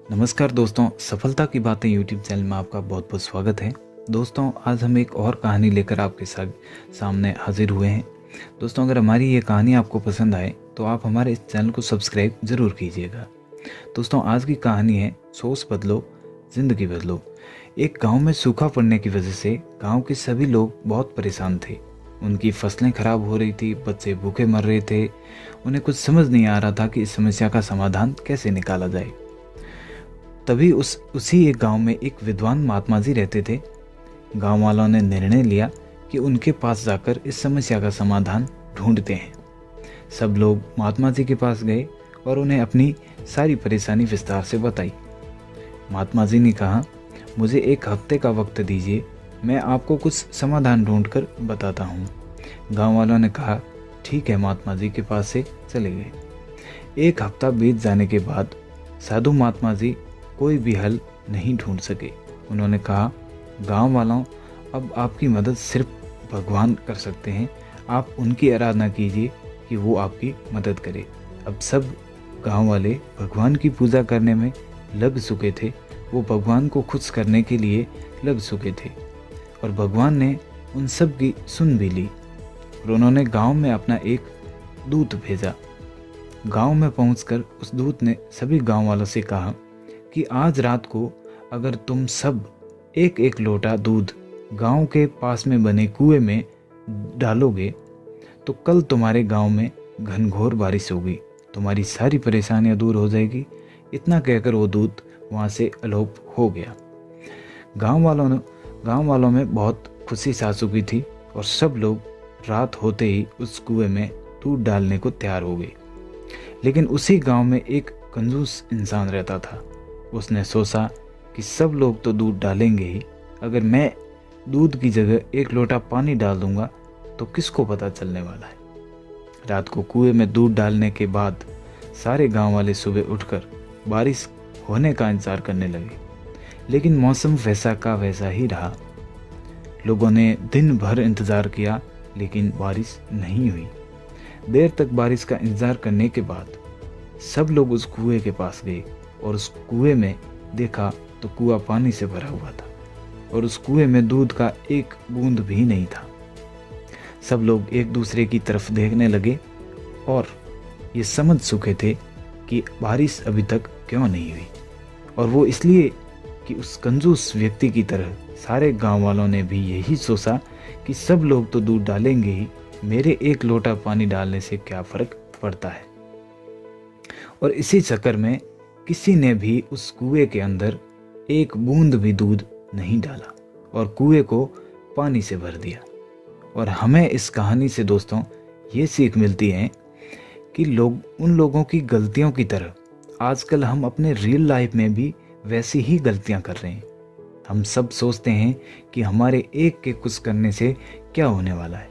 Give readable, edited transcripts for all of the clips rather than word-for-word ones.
नमस्कार दोस्तों, सफलता की बातें यूट्यूब चैनल में आपका बहुत बहुत स्वागत है। दोस्तों, आज हम एक और कहानी लेकर आपके सामने हाजिर हुए हैं। दोस्तों, अगर हमारी ये कहानी आपको पसंद आए तो आप हमारे इस चैनल को सब्सक्राइब ज़रूर कीजिएगा। दोस्तों, आज की कहानी है सोच बदलो ज़िंदगी बदलो। एक गांव में सूखा पड़ने की वजह से गांव के सभी लोग बहुत परेशान थे। उनकी फसलें खराब हो रही थी, बच्चे भूखे मर रहे थे। उन्हें कुछ समझ नहीं आ रहा था कि इस समस्या का समाधान कैसे निकाला जाए। तभी उसी एक गांव में एक विद्वान महात्मा जी रहते थे। गांव वालों ने निर्णय लिया कि उनके पास जाकर इस समस्या का समाधान ढूंढते हैं। सब लोग महात्मा जी के पास गए और उन्हें अपनी सारी परेशानी विस्तार से बताई। महात्मा जी ने कहा, मुझे 1 हफ्ते का वक्त दीजिए, मैं आपको कुछ समाधान ढूंढकर बताता हूँ। गांव वालों ने कहा, ठीक है। महात्मा जी के पास से चले गए। 1 हफ्ता बीत जाने के बाद साधु महात्मा जी कोई भी हल नहीं ढूंढ सके। उन्होंने कहा, गांव वालों, अब आपकी मदद सिर्फ भगवान कर सकते हैं। आप उनकी आराधना कीजिए कि वो आपकी मदद करे। अब सब गांव वाले भगवान की पूजा करने में लग चुके थे। वो भगवान को खुश करने के लिए लग चुके थे और भगवान ने उन सब की सुन भी ली और उन्होंने गांव में अपना एक दूत भेजा। गांव में पहुंचकर उस दूत ने सभी गांव वालों से कहा कि आज रात को अगर तुम सब एक एक लोटा दूध गांव के पास में बने कुएं में डालोगे तो कल तुम्हारे गांव में घनघोर बारिश होगी, तुम्हारी सारी परेशानियां दूर हो जाएगी। इतना कहकर वो दूत वहां से अलोप हो गया। गांव वालों में बहुत खुशी छा चुकी थी और सब लोग रात होते ही उस कुएं में दूध डालने को तैयार हो गए। लेकिन उसी गांव में एक कंजूस इंसान रहता था। उसने सोचा कि सब लोग तो दूध डालेंगे ही, अगर मैं दूध की जगह 1 लोटा पानी डाल दूंगा तो किसको पता चलने वाला है। रात को कुएं में दूध डालने के बाद सारे गांव वाले सुबह उठकर बारिश होने का इंतजार करने लगे। लेकिन मौसम वैसा का वैसा ही रहा। लोगों ने दिन भर इंतजार किया लेकिन बारिश नहीं हुई। देर तक बारिश का इंतजार करने के बाद सब लोग उस कुएं के पास गए और उस कुएं में देखा तो कुआं पानी से भरा हुआ था और उस कुएं में दूध का एक बूंद भी नहीं था। सब लोग एक दूसरे की तरफ देखने लगे और ये समझ चुके थे कि बारिश अभी तक क्यों नहीं हुई, और वो इसलिए कि उस कंजूस व्यक्ति की तरह सारे गांव वालों ने भी यही सोचा कि सब लोग तो दूध डालेंगे ही, मेरे 1 लोटा पानी डालने से क्या फर्क पड़ता है। और इसी चक्कर में किसी ने भी उस कुएं के अंदर एक बूंद भी दूध नहीं डाला और कुएं को पानी से भर दिया। और हमें इस कहानी से दोस्तों ये सीख मिलती है कि उन लोगों की गलतियों की तरह आजकल हम अपने रियल लाइफ में भी वैसी ही गलतियां कर रहे हैं। हम सब सोचते हैं कि हमारे एक के कुछ करने से क्या होने वाला है,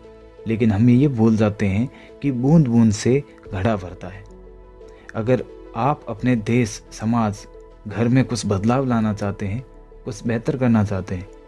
लेकिन हम ये भूल जाते हैं कि बूंद बूंद से घड़ा भरता है। अगर आप अपने देश, समाज, घर में कुछ बदलाव लाना चाहते हैं, कुछ बेहतर करना चाहते हैं,